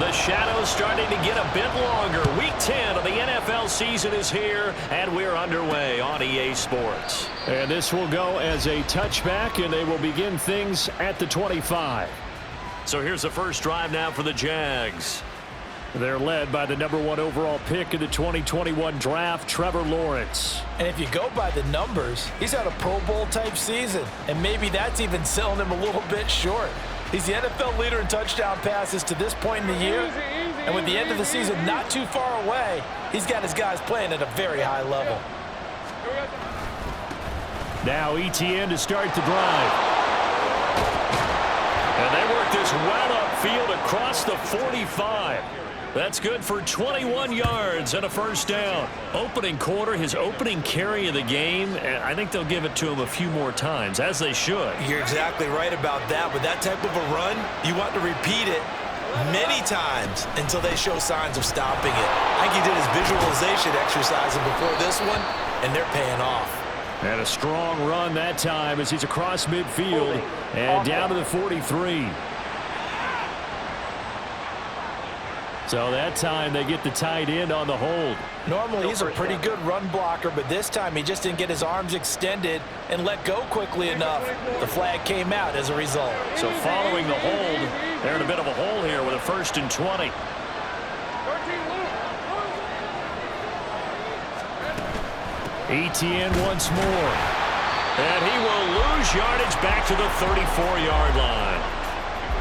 The shadow's starting to get a bit longer. Week 10 of the NFL season is here, and we're underway on EA Sports. And this will go as a touchback, and they will begin things at the 25. So here's the first drive now for the Jags. They're led by the #1 overall pick in the 2021 draft, Trevor Lawrence. And if you go by the numbers, he's had a Pro Bowl type season, and maybe that's even selling him a little bit short. He's the NFL leader in touchdown passes to this point in the year, and with the end of the season not too far away, he's got his guys playing at a very high level. Now ETN to start the drive. And they work this well upfield across the 45. That's good for 21 yards and a first down. Opening quarter, his opening carry of the game, and I think they'll give it to him a few more times, as they should. You're exactly right about that. With that type of a run, you want to repeat it many times until they show signs of stopping it. I think he did his visualization exercises before this one, and they're paying off. And a strong run that time as he's across midfield and down to the 43. So that time they get the tight end on the hold. Normally he's a pretty good run blocker, but this time he just didn't get his arms extended and let go quickly enough. The flag came out as a result. So following the hold, they're in a bit of a hole here with a 1st and 20. ETN once more. And he will lose yardage back to the 34-yard line.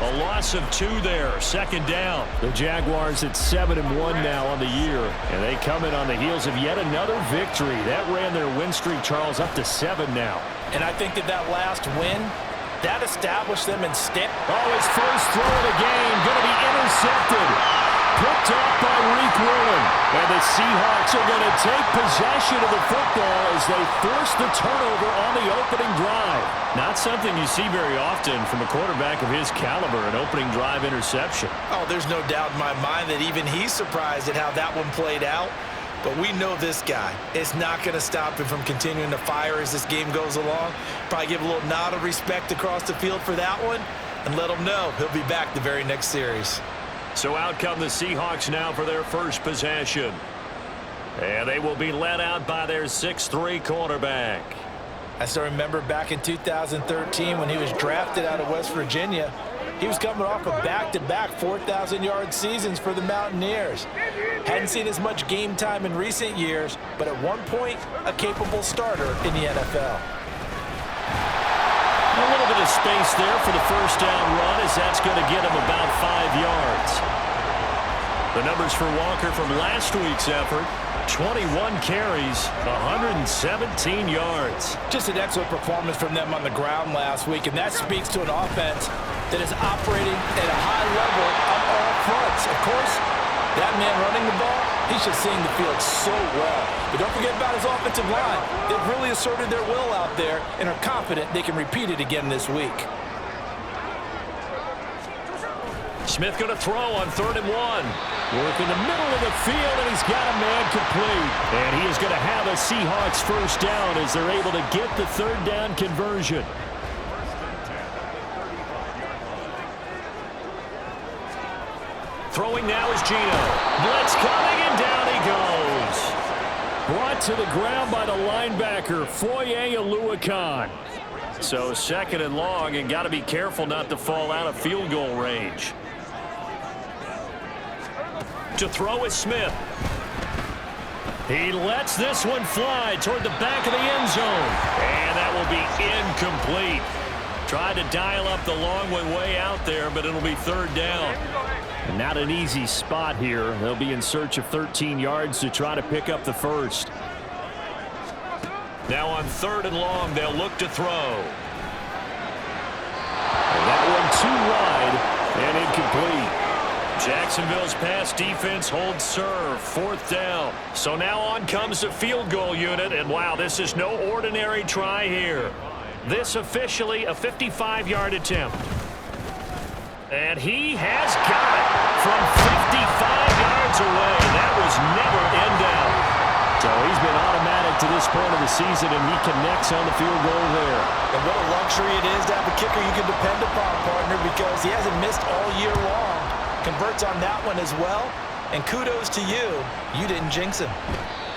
A loss of 2 there, 2nd down. The Jaguars at 7-1 now on the year, and they come in on the heels of yet another victory. That ran their win streak, Charles, up to 7 now. And I think that last win, that established them in step. Oh, his first throw of the game, going to be intercepted. Picked off by Reek Willen. And the Seahawks are going to take possession of the football as they force the turnover on the opening drive. Not something you see very often from a quarterback of his caliber, an opening drive interception. Oh, there's no doubt in my mind that even he's surprised at how that one played out. But we know this guy. It's not going to stop him from continuing to fire as this game goes along. Probably give a little nod of respect across the field for that one and let him know he'll be back the very next series. So out come the Seahawks now for their first possession. And they will be led out by their 6'3" quarterback. I still remember back in 2013 when he was drafted out of West Virginia. He was coming off of back-to-back 4,000-yard seasons for the Mountaineers. Hadn't seen as much game time in recent years, but at one point, a capable starter in the NFL. A little bit of space there for the first down run, as that's going to get him about 5 yards. The numbers for Walker from last week's effort: 21 carries, 117 yards. Just an excellent performance from them on the ground last week, and that speaks to an offense that is operating at a high level on all fronts. Of course, that man running the ball, he's just seeing the field so well. But don't forget about his offensive line. They've really asserted their will out there and are confident they can repeat it again this week. Smith going to throw on 3rd and 1. Work in the middle of the field, and he's got a man complete. And he is going to have a Seahawks first down as they're able to get the 3rd down conversion. Throwing now is Gino. Blitz coming, and down he goes. Brought to the ground by the linebacker, Foye Oluokun. So 2nd and long, and got to be careful not to fall out of field goal range. To throw is Smith. He lets this one fly toward the back of the end zone. And that will be incomplete. Tried to dial up the long one way out there, but it'll be 3rd down. And not an easy spot here. They'll be in search of 13 yards to try to pick up the first. Now on 3rd and long, they'll look to throw. And that one too wide and incomplete. Jacksonville's pass defense holds serve. 4th down. So now on comes the field goal unit, and wow, this is no ordinary try here. This officially a 55-yard attempt. And he has got it from 55 yards away. That was never in doubt. So he's been automatic to this point of the season, and he connects on the field goal there. And what a luxury it is to have a kicker you can depend upon, partner, because he hasn't missed all year long. converts on that one as well. And kudos to you. You didn't jinx him.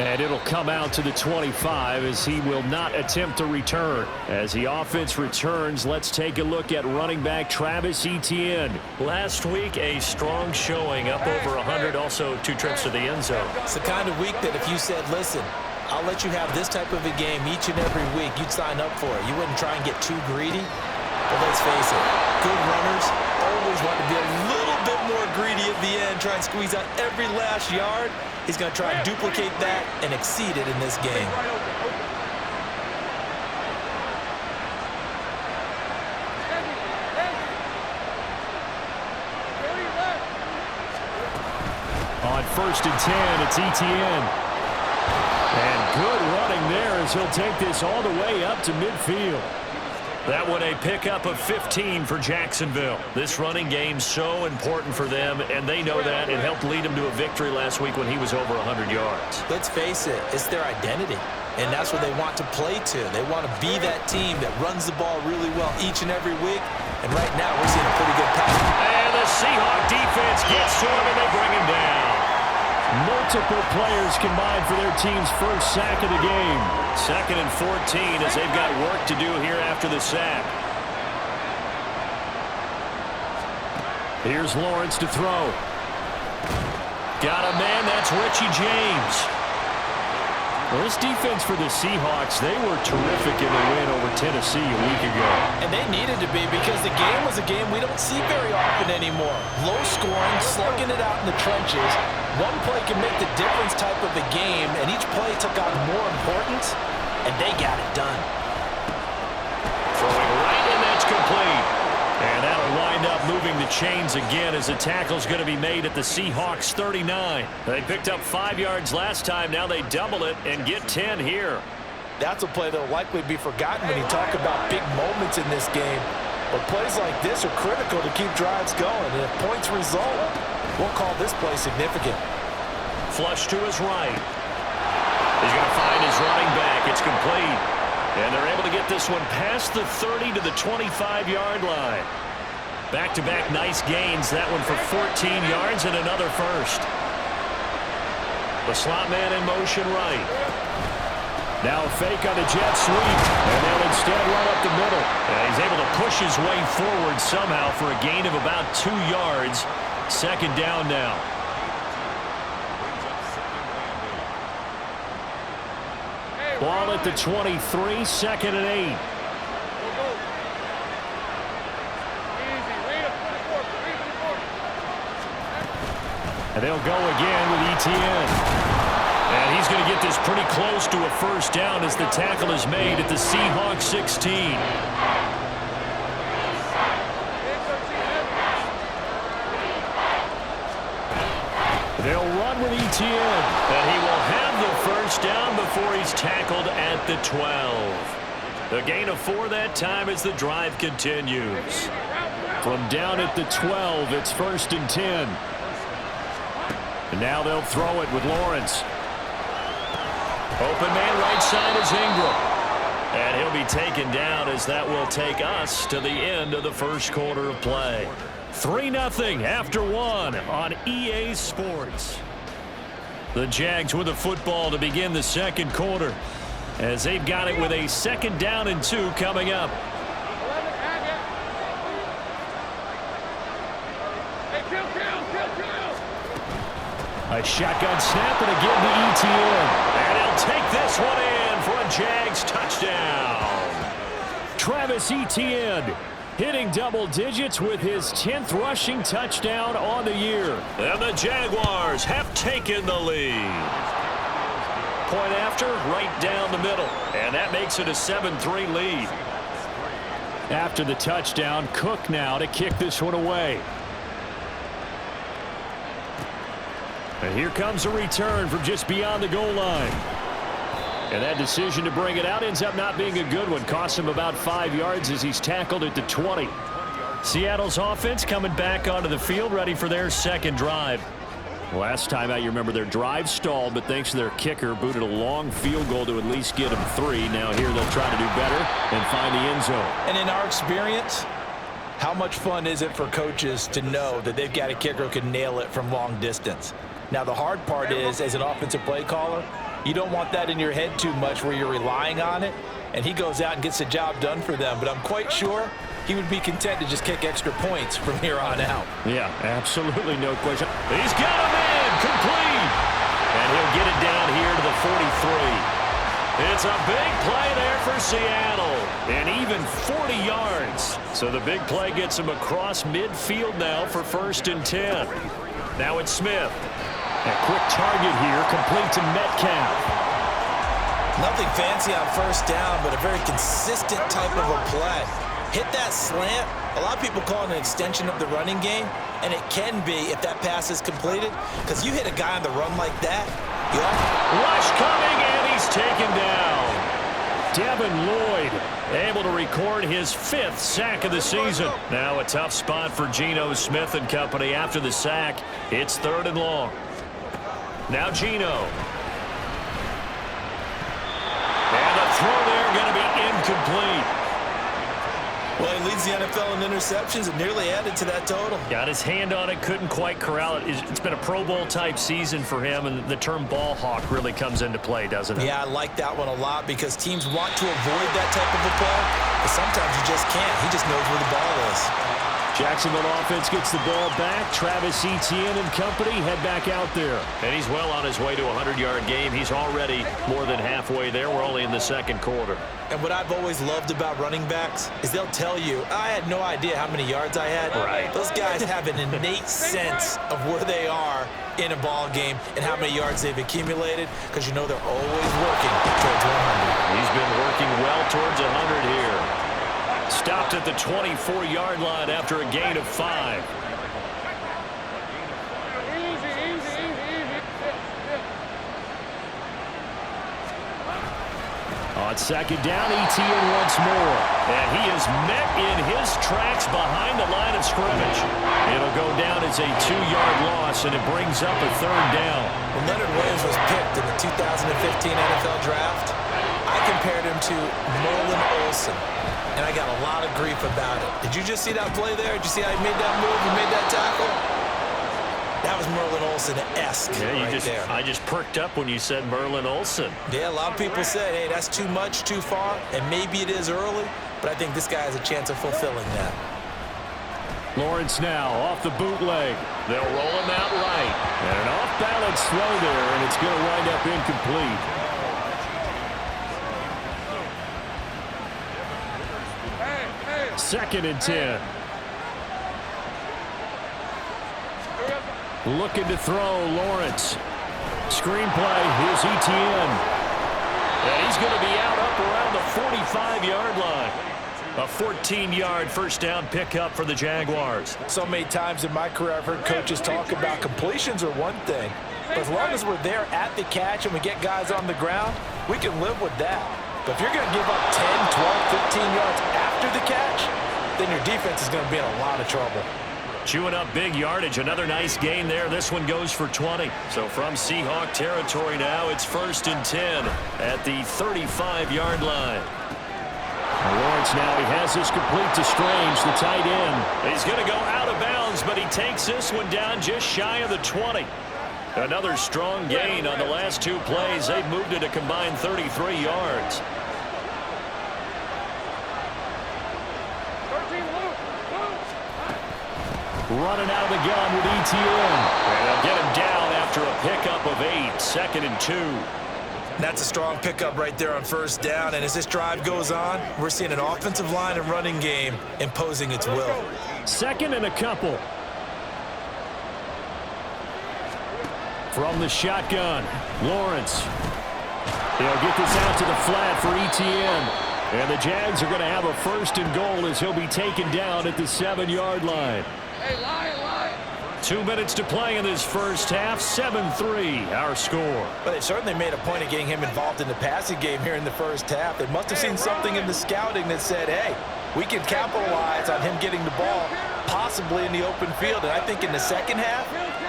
And it'll come out to the 25 as he will not attempt to return. As the offense returns, let's take a look at running back Travis Etienne. Last week, a strong showing, up over 100, also 2 trips to the end zone. It's the kind of week that if you said, listen, I'll let you have this type of a game each and every week, you'd sign up for it. You wouldn't try and get too greedy. But let's face it, good runners always want to be a little bit more greedy at the end, try and squeeze out every last yard. He's going to try and duplicate that and exceed it in this game. On 1st and 10, it's Etienne. And good running there as he'll take this all the way up to midfield. That one a pickup of 15 for Jacksonville. This running game so important for them, and they know that. It helped lead them to a victory last week when he was over 100 yards. Let's face it, it's their identity, and that's what they want to play to. They want to be that team that runs the ball really well each and every week, and right now we're seeing a pretty good pass. And the Seahawk defense gets to him, and they bring him down. Multiple players combined for their team's first sack of the game. 2nd and 14 as they've got work to do here after the sack. Here's Lawrence to throw. Got a man, that's Richie James. Well, this defense for the Seahawks, they were terrific in the win over Tennessee a week ago. And they needed to be because the game was a game we don't see very often anymore. Low scoring, slugging it out in the trenches. One play can make the difference type of a game, and each play took on more importance, and they got it done. Throwing right, and that's complete. And that'll wind up moving the chains again as the tackle's going to be made at the Seahawks 39. They picked up 5 yards last time. Now they double it and get 10 here. That's a play that'll likely be forgotten when you talk about big moments in this game. But plays like this are critical to keep drives going. And if points result, we'll call this play significant. Flush to his right. He's going to find his running back. It's complete. And they're able to get this one past the 30 to the 25-yard line. Back-to-back nice gains. That one for 14 yards and another first. The slot man in motion right. Now a fake on the jet sweep. And they'll instead run up the middle. And he's able to push his way forward somehow for a gain of about 2 yards. 2nd down now. Ball at the 23, 2nd and 8. And they'll go again with Etienne. And he's going to get this pretty close to a first down as the tackle is made at the Seahawks 16. They'll run with Etienne. And he will have the first down before he's tackled at the 12. The gain of 4 that time as the drive continues. From down at the 12, it's 1st and 10. And now they'll throw it with Lawrence. Open man right side is Ingram. And he'll be taken down as that will take us to the end of the first quarter of play. 3-0 after 1 on EA Sports. The Jags with the football to begin the second quarter as they've got it with a 2nd down and 2 coming up. A shotgun snap and again to Etienne. And he'll take this one in for a Jags touchdown. Travis Etienne hitting double digits with his 10th rushing touchdown on the year. And the Jaguars have taken the lead. Point after, right down the middle. And that makes it a 7-3 lead. After the touchdown, Cook now to kick this one away. And here comes a return from just beyond the goal line. And that decision to bring it out ends up not being a good one. Costs him about 5 yards as he's tackled at the 20. Seattle's offense coming back onto the field, ready for their second drive. Last time out, you remember their drive stalled, but thanks to their kicker, booted a long field goal to at least get them 3. Now here they'll try to do better and find the end zone. And in our experience, How much fun is it for coaches to know that they've got a kicker who can nail it from long distance? Now, the hard part is, as an offensive play caller, you don't want that in your head too much where you're relying on it, and he goes out and gets the job done for them. But I'm quite sure he would be content to just kick extra points from here on out. Yeah, absolutely, no question. He's got him in, complete. And he'll get it down here to the 43. It's a big play there for Seattle, and even 40 yards. So the big play gets him across midfield now for 1st and 10. Now it's Smith. A quick target here, complete to Metcalf. Nothing fancy on 1st down, but a very consistent type of a play. Hit that slant. A lot of people call it an extension of the running game, and it can be if that pass is completed, because you hit a guy on the run like that. Rush coming, and he's taken down. Devin Lloyd able to record his 5th sack of the season. Now a tough spot for Geno Smith and company after the sack. It's 3rd and long. Now Geno. And the throw there going to be incomplete. Well, he leads the NFL in interceptions and nearly added to that total. Got his hand on it, couldn't quite corral it. It's been a Pro Bowl-type season for him, and the term ball hawk really comes into play, doesn't it? Yeah, I like that one a lot because teams want to avoid that type of a play, but sometimes you just can't. He just knows where the ball is. Jacksonville offense gets the ball back. Travis Etienne and company head back out there. And he's well on his way to a 100-yard game. He's already more than halfway there. We're only in the 2nd quarter. And what I've always loved about running backs is they'll tell you, I had no idea how many yards I had. Right. Those guys have an innate sense of where they are in a ball game and how many yards they've accumulated because you know they're always working towards 100. He's been working well towards 100 here. Stopped at the 24-yard line after a gain of 5. On 2nd down, Etienne once more. And he is met in his tracks behind the line of scrimmage. It'll go down as a 2-yard loss, and it brings up a 3rd down. When Leonard Williams was picked in the 2015 NFL Draft, I compared him to Merlin Olsen, and I got a lot of grief about it. Did you just see that play there? Did you see how he made that move and made that tackle? That was Merlin Olsen-esque there. I just perked up when you said Merlin Olsen. Yeah, a lot of people said, hey, that's too much, too far, and maybe it is early, but I think this guy has a chance of fulfilling that. Lawrence now off the bootleg. They'll roll him out right. And an off-balance throw there, and it's going to wind up incomplete. Second and 10. Looking to throw, Lawrence. Screenplay, here's Etienne. And he's going to be out up around the 45-yard line. A 14-yard 1st down pickup for the Jaguars. So many times in my career I've heard coaches talk about completions are one thing, but as long as we're there at the catch and we get guys on the ground, we can live with that. But if you're going to give up 10, 12, 15 yards after the catch, then your defense is going to be in a lot of trouble. Chewing up big yardage. Another nice gain there. This one goes for 20. So from Seahawk territory now, it's 1st and 10 at the 35-yard line. Lawrence now, he has this complete to Strange, the tight end. He's going to go out of bounds, but he takes this one down just shy of the 20. Another strong gain on the last 2 plays. They've moved it a combined 33 yards. Running out of the gun with Etienne. And they'll get him down after a pickup of 8. 2nd and 2. That's a strong pickup right there on 1st down. And as this drive goes on, we're seeing an offensive line and running game imposing its will. 2nd and a couple. From the shotgun, Lawrence. He'll get this out to the flat for Etienne. And the Jags are going to have a 1st and goal as he'll be taken down at the 7-yard line. Hey, Lion. 2 minutes to play in this first half. 7-3, our score. But they certainly made a point of getting him involved in the passing game here in the first half. They must have seen something in the scouting that said, hey, we can capitalize on him getting the ball possibly in the open field. And I think in the second half,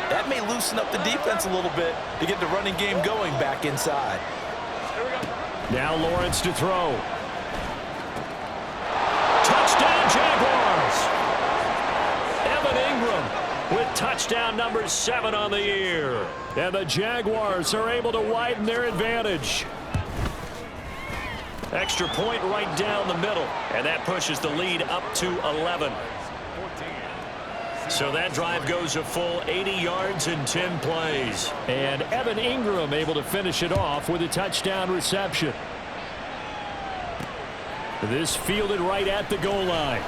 that may loosen up the defense a little bit to get the running game going back inside. Now Lawrence to throw. Touchdown, Jaguars. with touchdown number 7 on the year. And the Jaguars are able to widen their advantage. Extra point right down the middle, and that pushes the lead up to 11. So that drive goes a full 80 yards in 10 plays. And Evan Ingram able to finish it off with a touchdown reception. This fielded right at the goal line.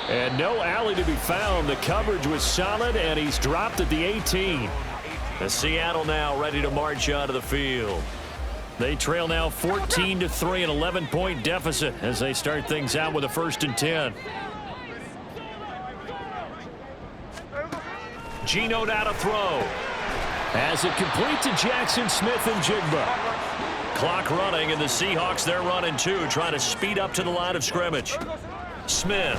And no alley to be found. The coverage was solid, and he's dropped at the 18. The Seattle now ready to march out of the field. They trail now 14-3, an 11-point deficit as they start things out with a 1st and 10. Geno now to throw. As it complete to Jackson Smith and Jigba. Clock running, and the Seahawks, they're running too, trying to speed up to the line of scrimmage. Smith.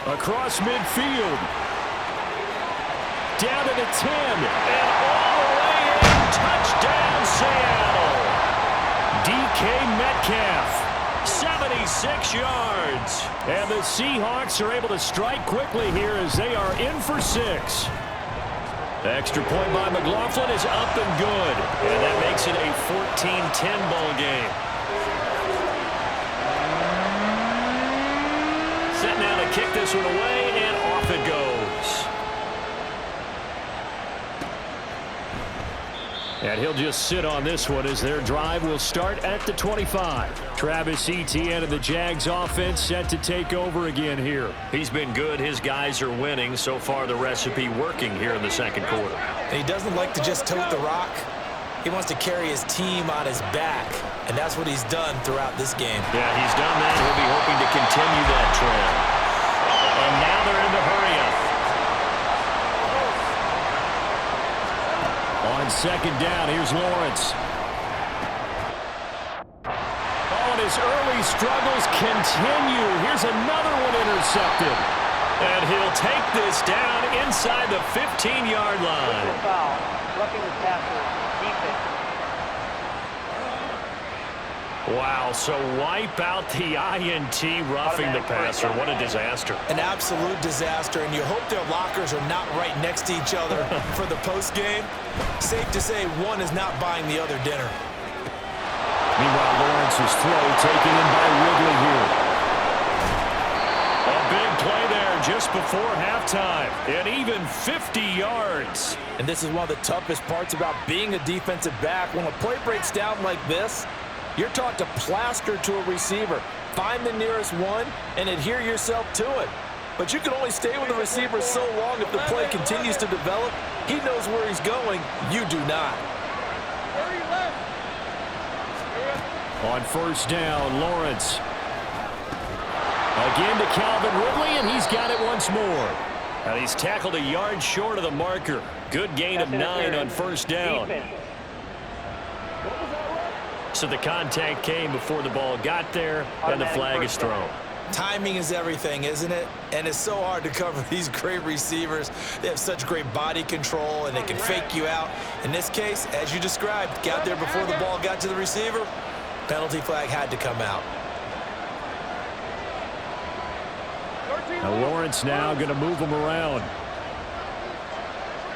Across midfield. Down to the 10. And all the way in. Touchdown, Seattle. DK Metcalf. 76 yards. And the Seahawks are able to strike quickly here as they are in for 6. Extra point by McLaughlin is up and good. And that makes it a 14-10 ball game. Set now to kick this one away, and off it goes. And he'll just sit on this one as their drive will start at the 25. Travis Etienne and the Jags offense set to take over again here. He's been good. His guys are winning. So far, the recipe working here in the second quarter. And he doesn't like to just tote the rock. He wants to carry his team on his back, and that's what he's done throughout this game. Yeah, he's done that. He'll be hoping to continue that trend. And now they're in the hurry-up. On 2nd down, here's Lawrence. Oh, and his early struggles continue. Here's another one intercepted. And he'll take this down inside the 15-yard line. Foul, roughing the passer, defense. Wow, so wipe out the INT, roughing the passer. What a disaster. An absolute disaster, and you hope their lockers are not right next to each other for the postgame. Safe to say one is not buying the other dinner. Meanwhile, Lawrence's throw taken in by Ridley here. A big play there just before halftime. And even 50 yards. And this is one of the toughest parts about being a defensive back. When a play breaks down like this, you're taught to plaster to a receiver. Find the nearest one and adhere yourself to it. But you can only stay with the receiver so long if the play continues to develop. He knows where he's going. You do not. On 1st down, Lawrence. Again to Calvin Ridley, and he's got it once more. And he's tackled a yard short of the marker. Good gain of 9 on 1st down. So the contact came before the ball got there, and the flag is thrown. Timing is everything, isn't it? And it's so hard to cover these great receivers. They have such great body control, and they can fake you out. In this case, as you described, got there before the ball got to the receiver. Penalty flag had to come out. Now Lawrence now going to move him around.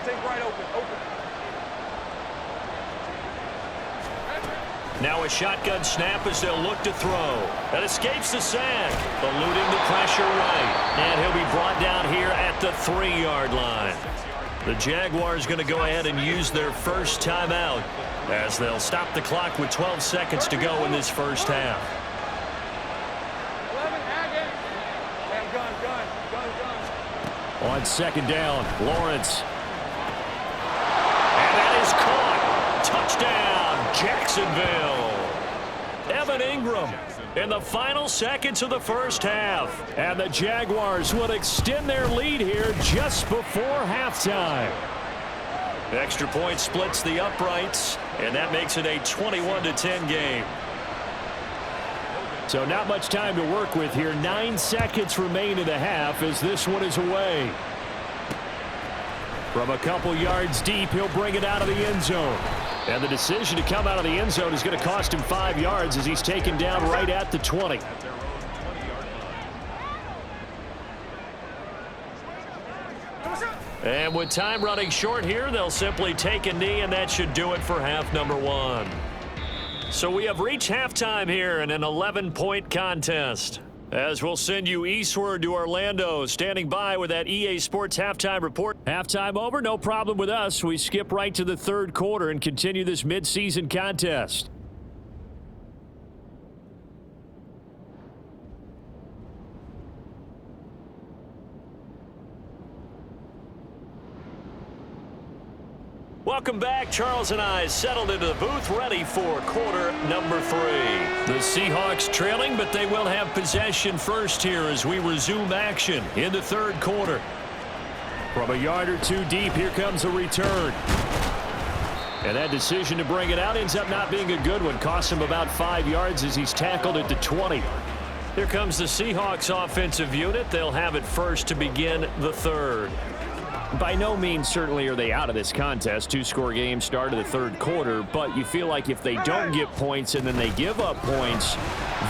Take right open. Now a shotgun snap as they'll look to throw. That escapes the sack, eluding the pressure right. And he'll be brought down here at the 3-yard line. The Jaguars going to go ahead and use their first timeout as they'll stop the clock with 12 seconds to go in this first half. On 2nd down, Lawrence. And that is caught. Touchdown, Jacksonville. Evan Ingram in the final seconds of the first half. And the Jaguars will extend their lead here just before halftime. Extra point splits the uprights, and that makes it a 21-10 game. So not much time to work with here. 9 seconds remain in the half as this one is away. From a couple yards deep, he'll bring it out of the end zone. And the decision to come out of the end zone is going to cost him 5 yards as he's taken down right at the 20. And with time running short here, they'll simply take a knee, and that should do it for half number one. So we have reached halftime here in an 11-point contest. As we'll send you eastward to Orlando, standing by with that EA Sports halftime report. Halftime over, no problem with us. We skip right to the third quarter and continue this midseason contest. Welcome back. Charles and I settled into the booth, ready for quarter number 3. The Seahawks trailing, but they will have possession first here as we resume action in the third quarter. From a yard or two deep, here comes a return. And that decision to bring it out ends up not being a good one. Costs him about 5 yards as he's tackled at the 20. Here comes the Seahawks offensive unit. They'll have it first to begin the third. By no means certainly are they out of this contest. Two-score game start of the third quarter, but you feel like if they don't get points and then they give up points,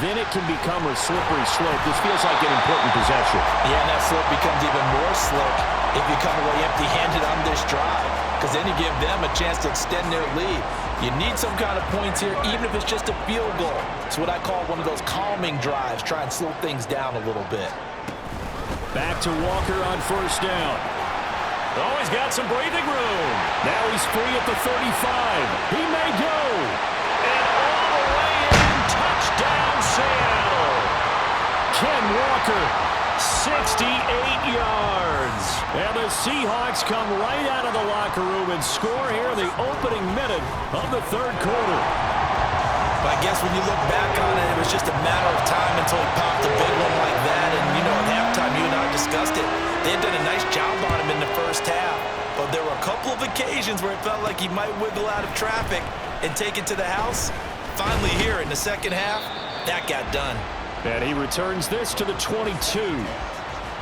then it can become a slippery slope. This feels like an important possession. Yeah, and that slope becomes even more slick if you come away empty-handed on this drive, because then you give them a chance to extend their lead. You need some kind of points here, even if it's just a field goal. It's what I call one of those calming drives. Try and slow things down a little bit. Back to Walker on first down. Oh, he's got some breathing room. Now he's free at the 35. He may go. And all the way in, touchdown Seattle. Ken Walker, 68 yards. And the Seahawks come right out of the locker room and score here in the opening minute of the third quarter. But I guess when you look back on it, it was just a matter of time until he popped a big one like that. And, you know, at halftime, you and I discussed it. They had done a nice job on him in the first half. But there were a couple of occasions where it felt like he might wiggle out of traffic and take it to the house. Finally here in the second half, that got done. And he returns this to the 22.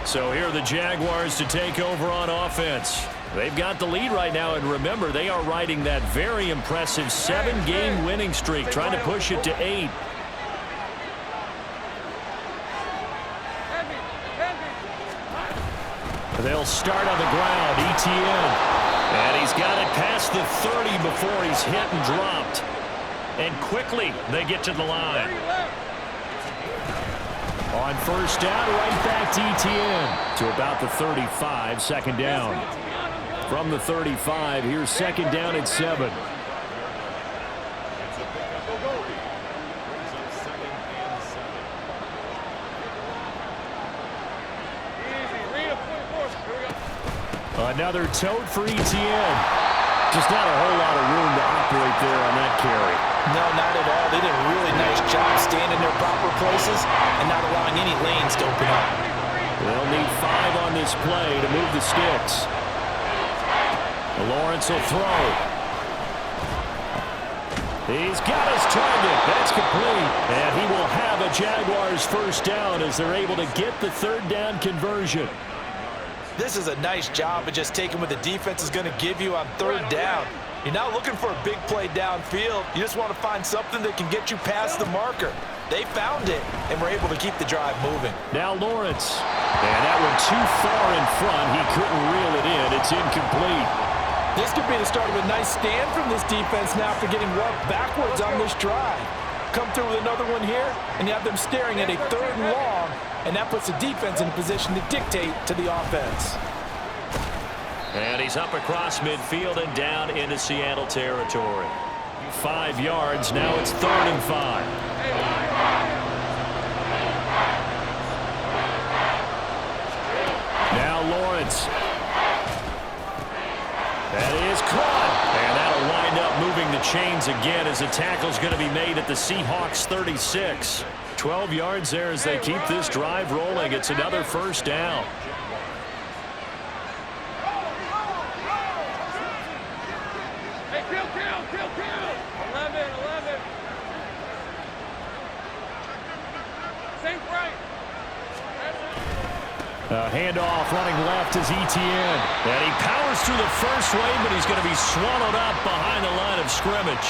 So here are the Jaguars to take over on offense. They've got the lead right now, and remember, they are riding that very impressive 7-game winning streak, trying to push it to 8. They'll start on the ground, Etienne. And he's got it past the 30 before he's hit and dropped. And quickly, they get to the line. On first down, right back to Etienne. To about the 35, second down. From the 35, here's second down at 7. Another tote for Etienne. Just not a whole lot of room to operate there on that carry. No, not at all. They did a really nice job staying in their proper places and not allowing any lanes to open up. They'll need 5 on this play to move the sticks. Lawrence will throw. He's got his target. That's complete. And he will have a Jaguars first down as they're able to get the third down conversion. This is a nice job of just taking what the defense is going to give you on third down. You're not looking for a big play downfield. You just want to find something that can get you past the marker. They found it and were able to keep the drive moving. Now Lawrence. And that one too far in front. He couldn't reel it in. It's incomplete. This could be the start of a nice stand from this defense now after getting walked backwards on this drive. Come through with another one here, and you have them staring at a third and long, and that puts the defense in a position to dictate to the offense. And he's up across midfield and down into Seattle territory. 5 yards, now it's 3rd and 5. Now Lawrence. That is caught. And that'll wind up moving the chains again as the tackle's going to be made at the Seahawks 36. 12 yards there as they keep this drive rolling. It's another first down. Handoff running left is Etienne. And he powers through the first wave, but he's going to be swallowed up behind the line of scrimmage.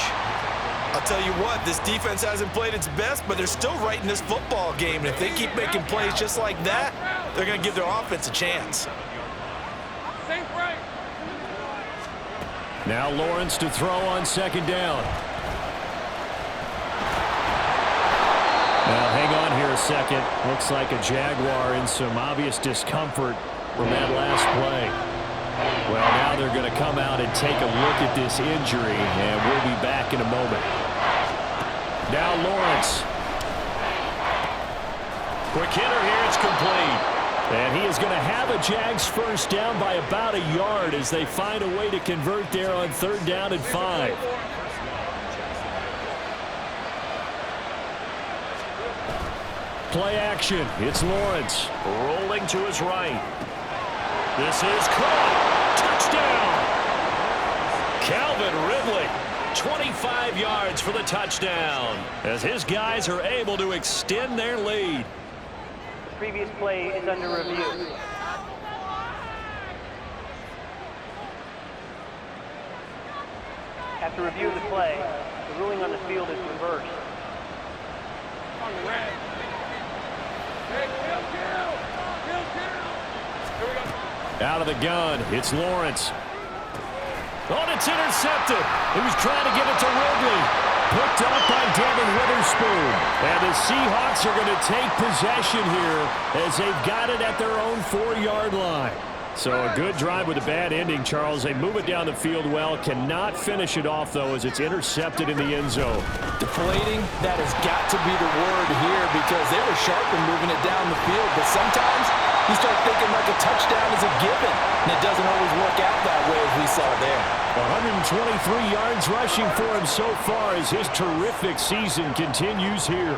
I'll tell you what, this defense hasn't played its best, but they're still right in this football game. And if they keep making plays just like that, they're going to give their offense a chance. Sink right. Now Lawrence to throw on second down. Now hang on here a second. Looks like a Jaguar in some obvious discomfort from that last play. Well, now they're going to come out and take a look at this injury, and we'll be back in a moment. Now Lawrence. Quick hitter here, it's complete. And he is going to have a Jags first down by about a yard as they find a way to convert there on 3rd down and 5. Play action. It's Lawrence. Rolling to his right. This is caught. Touchdown. Calvin Ridley. 25 yards for the touchdown as his guys are able to extend their lead. The previous play is under review. After reviewing the play, the ruling on the field is reversed. Out of the gun, it's Lawrence. Oh, and it's intercepted. He was trying to get it to Ridley. Picked up by Devin Witherspoon. And the Seahawks are going to take possession here as they've got it at their own 4-yard line. So a good drive with a bad ending, Charles. They move it down the field well. Cannot finish it off, though, as it's intercepted in the end zone. Deflating, that has got to be the word here because they were sharp in moving it down the field. But sometimes you start thinking like a touchdown is a given, and it doesn't always work out that way as we saw there. 123 yards rushing for him so far as his terrific season continues here.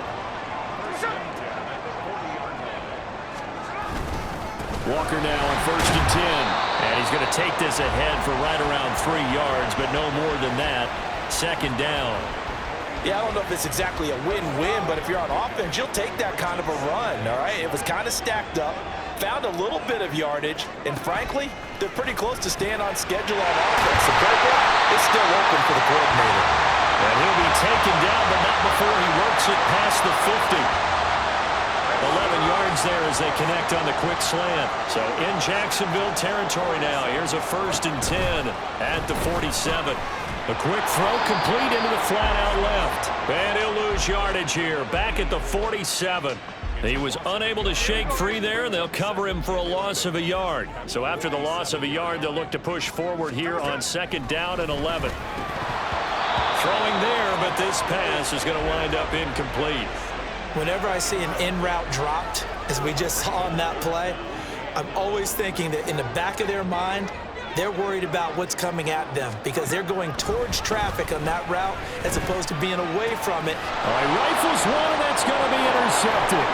Walker now on 1st and 10. And he's going to take this ahead for right around 3 yards, but no more than that. 2nd down. Yeah, I don't know if it's exactly a win-win, but if you're on offense, you'll take that kind of a run, all right? It was kind of stacked up, found a little bit of yardage, and frankly, they're pretty close to staying on schedule on offense. The playbook is still open for the coordinator. And he'll be taken down, but not before he works it past the 50. 11 yards there as they connect on the quick slant. So in Jacksonville territory now. Here's a 1st and 10 at the 47. A quick throw complete into the flat out left. And he'll lose yardage here. Back at the 47. He was unable to shake free there, and they'll cover him for a loss of a yard. So after the loss of a yard, they'll look to push forward here on 2nd down and 11. Throwing there, but this pass is going to wind up incomplete. Whenever I see an in route dropped, as we just saw on that play, I'm always thinking that in the back of their mind, they're worried about what's coming at them because they're going towards traffic on that route as opposed to being away from it. All right, rifles one, and that's going to be intercepted.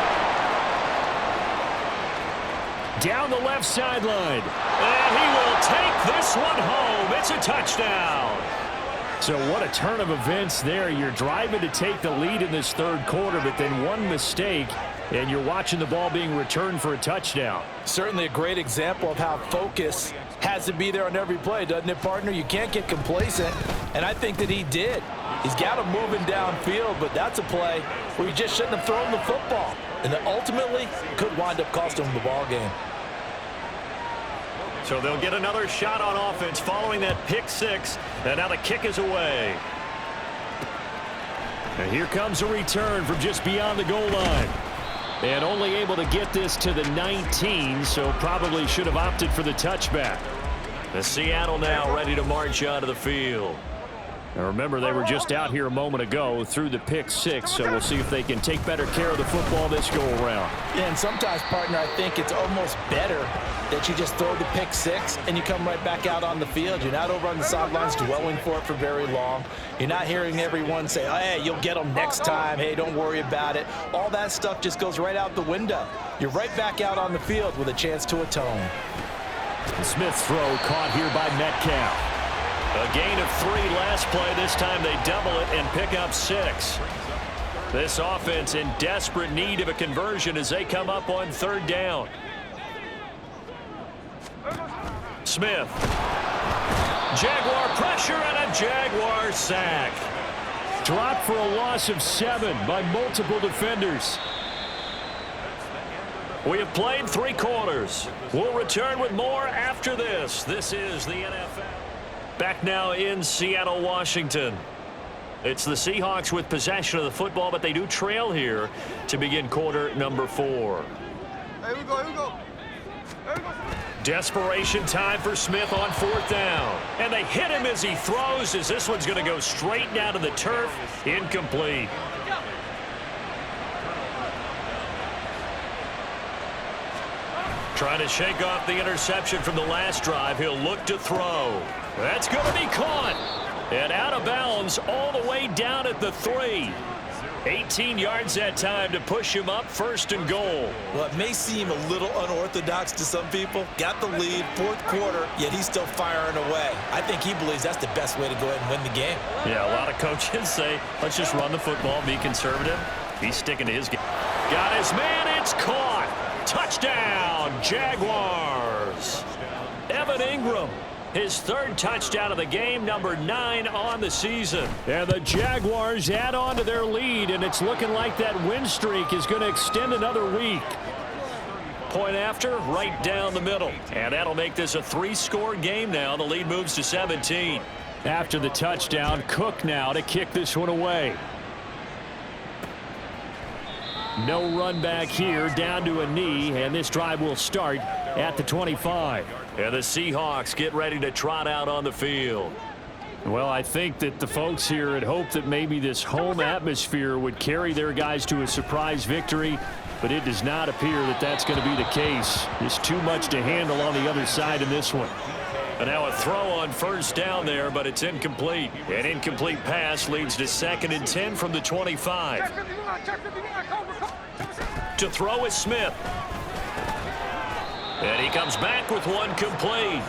Down the left sideline. And he will take this one home. It's a touchdown. So what a turn of events there. You're driving to take the lead in this 3rd quarter, but then one mistake, and you're watching the ball being returned for a touchdown. Certainly a great example of how focus has to be there on every play, doesn't it, partner? You can't get complacent, and I think that he did. He's got him moving downfield, but that's a play where you just shouldn't have thrown the football, and that ultimately could wind up costing him the ball game. So they'll get another shot on offense following that pick 6. And now the kick is away. And here comes a return from just beyond the goal line. And only able to get this to the 19, so probably should have opted for the touchback. The Seattle now ready to march out of the field. Now remember, they were just out here a moment ago through the pick 6, so we'll see if they can take better care of the football this go-around. Yeah, and sometimes, partner, I think it's almost better that you just throw the pick 6 and you come right back out on the field. You're not over on the sidelines dwelling for it for very long. You're not hearing everyone say, oh, hey, you'll get them next time. Hey, don't worry about it. All that stuff just goes right out the window. You're right back out on the field with a chance to atone. The Smith's throw caught here by Metcalf. A gain of 3 last play. This time they double it and pick up 6. This offense in desperate need of a conversion as they come up on 3rd down. Smith. Jaguar pressure and a Jaguar sack. Dropped for a loss of 7 by multiple defenders. We have played 3 quarters. We'll return with more after this. This is the NFL. Back now in Seattle, Washington. It's the Seahawks with possession of the football, but they do trail here to begin quarter number 4. Here we go, here we go. Here we go. Desperation time for Smith on 4th down. And they hit him as he throws, as this one's going to go straight down to the turf. Incomplete. Trying to shake off the interception from the last drive. He'll look to throw. That's going to be caught. And out of bounds all the way down at the 3. 18 yards that time to push him up 1st and goal. Well, it may seem a little unorthodox to some people. Got the lead, 4th quarter, yet he's still firing away. I think he believes that's the best way to go ahead and win the game. Yeah, a lot of coaches say, let's just run the football, be conservative. He's sticking to his game. Got his man, it's caught. Touchdown, Jaguars. Evan Ingram. His 3rd touchdown of the game, number 9 on the season. And the Jaguars add on to their lead, and it's looking like that win streak is going to extend another week. Point after, right down the middle. And that'll make this a 3-score game now. The lead moves to 17. After the touchdown, Cook now to kick this one away. No run back here, down to a knee, and this drive will start at the 25. And the Seahawks get ready to trot out on the field. Well, I think that the folks here had hoped that maybe this home atmosphere would carry their guys to a surprise victory, but it does not appear that that's going to be the case. There's too much to handle on the other side in this one. And now a throw on 1st down there, but it's incomplete. An incomplete pass leads to 2nd and 10 from the 25. To throw is Smith. And he comes back with one complete.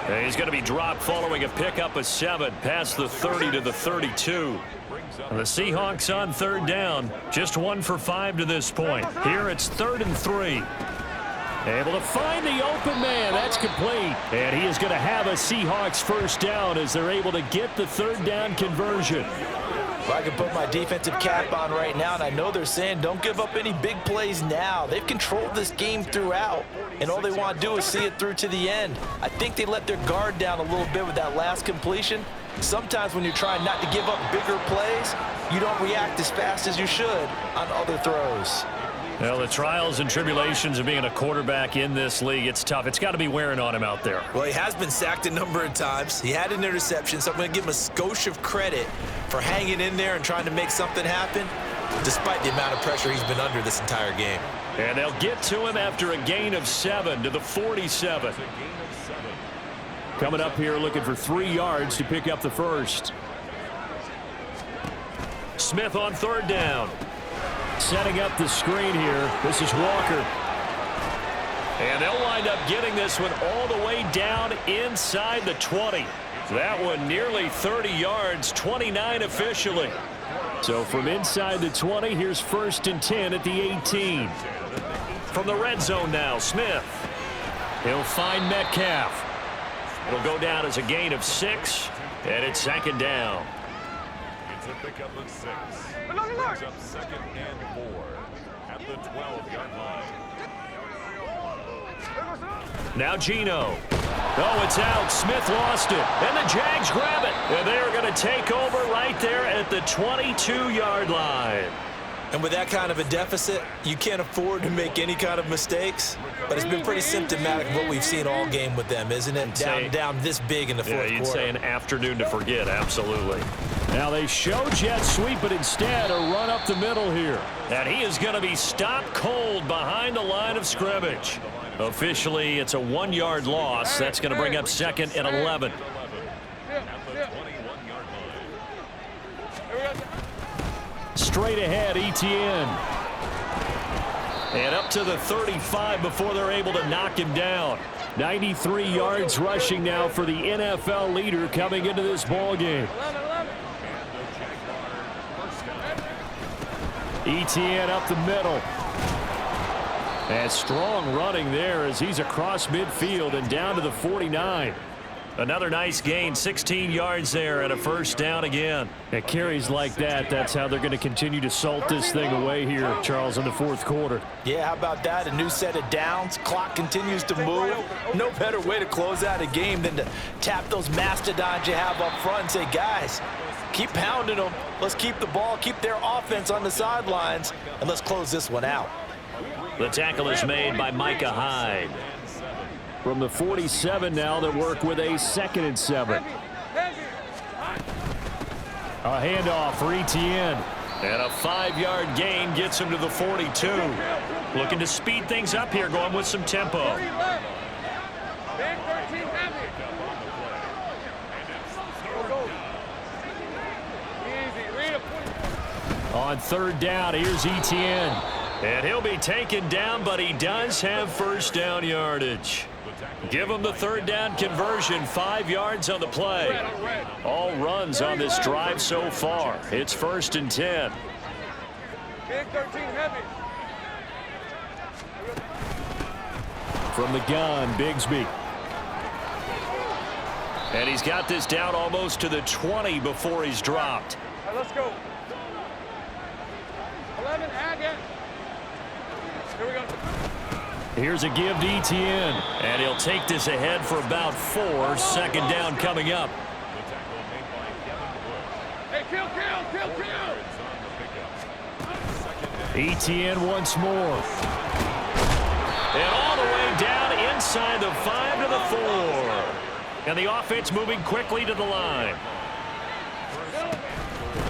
And he's going to be dropped following a pickup of 7 past the 30 to the 32. And the Seahawks on 3rd down, just 1 for 5 to this point. Here it's 3rd and 3. Able to find the open man. That's complete. And he is going to have a Seahawks 1st down as they're able to get the 3rd down conversion. Well, I can put my defensive cap on right now, and I know they're saying don't give up any big plays now. They've controlled this game throughout, and all they want to do is see it through to the end. I think they let their guard down a little bit with that last completion. Sometimes when you're trying not to give up bigger plays, you don't react as fast as you should on other throws. Well, the trials and tribulations of being a quarterback in this league, it's tough. It's got to be wearing on him out there. Well, he has been sacked a number of times. He had an interception, so I'm going to give him a skosh of credit for hanging in there and trying to make something happen, despite the amount of pressure he's been under this entire game. And they'll get to him after a gain of 7 to the 47. Coming up here looking for 3 yards to pick up the 1st. Smith on 3rd down. Setting up the screen here. This is Walker. And they'll wind up getting this one all the way down inside the 20. That one nearly 30 yards, 29 officially. So from inside the 20, here's 1st and 10 at the 18. From the red zone now, Smith. He'll find Metcalf. It'll go down as a gain of 6, and it's 2nd down. It's a pickup of 6. Brings up 2nd and 4 at the 12-yard line. Now Geno. Oh, it's out. Smith lost it. And the Jags grab it. And they're going to take over right there at the 22-yard line. And with that kind of a deficit, you can't afford to make any kind of mistakes. But it's been pretty symptomatic of what we've seen all game with them, isn't it? Down this big in the fourth quarter. Yeah, you'd say an afternoon to forget, absolutely. Now they show jet sweep, but instead a run up the middle here. And he is going to be stopped cold behind the line of scrimmage. Officially, it's a 1-yard loss. That's going to bring up 2nd and 11. Straight ahead, ETN. And up to the 35 before they're able to knock him down. 93 yards rushing now for the NFL leader coming into this ball game. ETN up the middle. And strong running there as he's across midfield and down to the 49. Another nice gain, 16 yards there and a first down again. At carries like that, that's how they're going to continue to salt this thing away here, Charles, in the fourth quarter. Yeah, how about that? A new set of downs. Clock continues to move. No better way to close out a game than to tap those mastodons you have up front and say, guys, keep pounding them. Let's keep the ball, keep their offense on the sidelines, and let's close this one out. The tackle is made by Micah Hyde. From the 47 now, they work with a 2nd and 7. A handoff for Etienne. And a 5-yard gain gets him to the 42. Looking to speed things up here, going with some tempo. On 3rd down, here's Etienne. And he'll be taken down, but he does have first down yardage. Give him the 3rd down conversion, 5 yards on the play. All runs on this drive so far. It's 1st and 10. From the gun, Bigsby. And he's got this down almost to the 20 before he's dropped. All right, let's go. 11, ag it. Here we go. Here's a give to Etienne. And he'll take this ahead for about 4. 2nd down coming up. Hey, kill. Etienne once more. And all the way down inside the 5 to the 4. And the offense moving quickly to the line.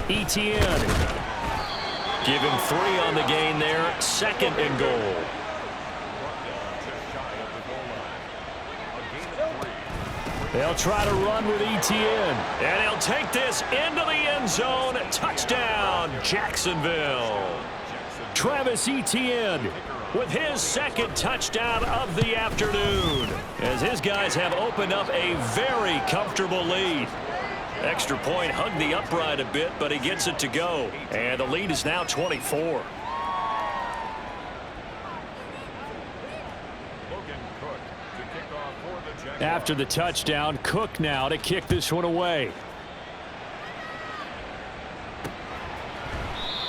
Etienne. Give him 3 on the gain there. 2nd and goal. They'll try to run with Etienne. And he'll take this into the end zone. Touchdown, Jacksonville. Travis Etienne with his 2nd touchdown of the afternoon, as his guys have opened up a very comfortable lead. Extra point hugged the upright a bit, but he gets it to go. And the lead is now 24. After the touchdown, Cook now to kick this one away.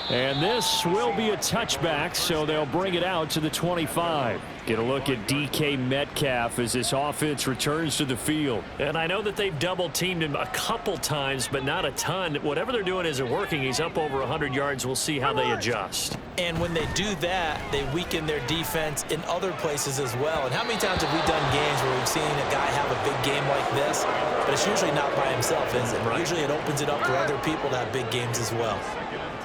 And this will be a touchback, so they'll bring it out to the 25. Get a look at DK Metcalf as this offense returns to the field. And I know that they've double-teamed him a couple times, but not a ton. Whatever they're doing isn't working. He's up over 100 yards. We'll see how they adjust. And when they do that, they weaken their defense in other places as well. And how many times have we done games where we've seen a guy have a big game like this, but it's usually not by himself, is it? Right. Usually it opens it up for other people to have big games as well.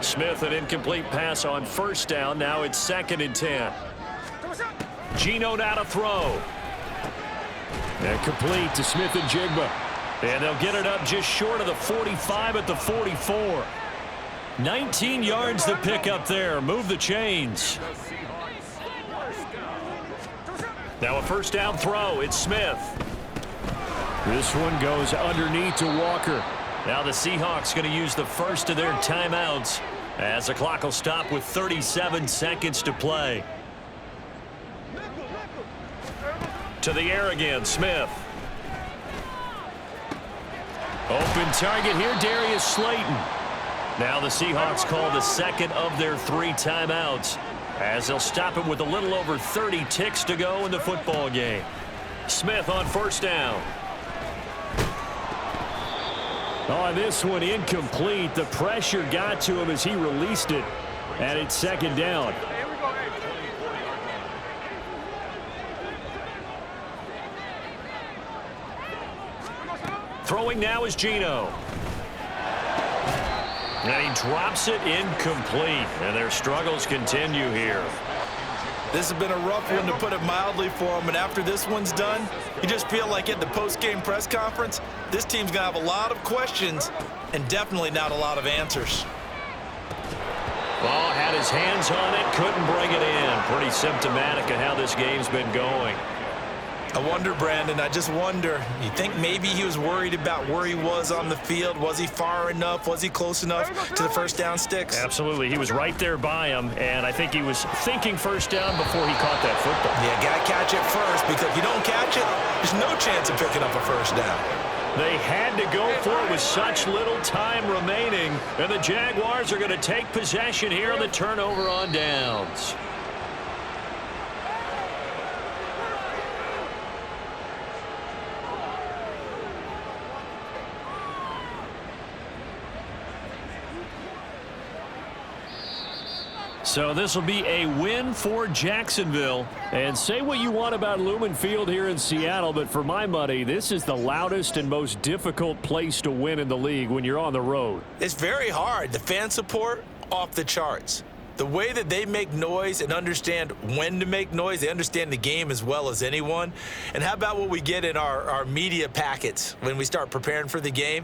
Smith, an incomplete pass on 1st down. Now it's 2nd and 10. Geno now to throw. And complete to Smith and Jigba. And they'll get it up just short of the 45 at the 44. 19 yards to pick up there. Move the chains. Now a 1st down throw. It's Smith. This one goes underneath to Walker. Now the Seahawks going to use the first of their timeouts as the clock will stop with 37 seconds to play. To the air again, Smith. Open target here, Darius Slayton. Now the Seahawks call the 2nd of their 3 timeouts as they'll stop it with a little over 30 ticks to go in the football game. Smith on 1st down. On this one, incomplete. The pressure got to him as he released it. And it's 2nd down. Throwing now is Geno. And he drops it incomplete. And their struggles continue here. This has been a rough one, to put it mildly, for him. And after this one's done, you just feel like at the post-game press conference, this team's going to have a lot of questions and definitely not a lot of answers. Ball had his hands on it, couldn't bring it in. Pretty symptomatic of how this game's been going. I wonder, Brandon, I just wonder, you think maybe he was worried about where he was on the field? Was he far enough? Was he close enough to the 1st down sticks? Absolutely. He was right there by him, and I think he was thinking 1st down before he caught that football. Yeah, got to catch it first, because if you don't catch it, there's no chance of picking up a 1st down. They had to go for it with such little time remaining, and the Jaguars are going to take possession here on the turnover on downs. So this will be a win for Jacksonville. And say what you want about Lumen Field here in Seattle, but for my money, this is the loudest and most difficult place to win in the league when you're on the road. It's very hard. The fan support, off the charts. The way that they make noise and understand when to make noise, they understand the game as well as anyone. And how about what we get in our media packets when we start preparing for the game?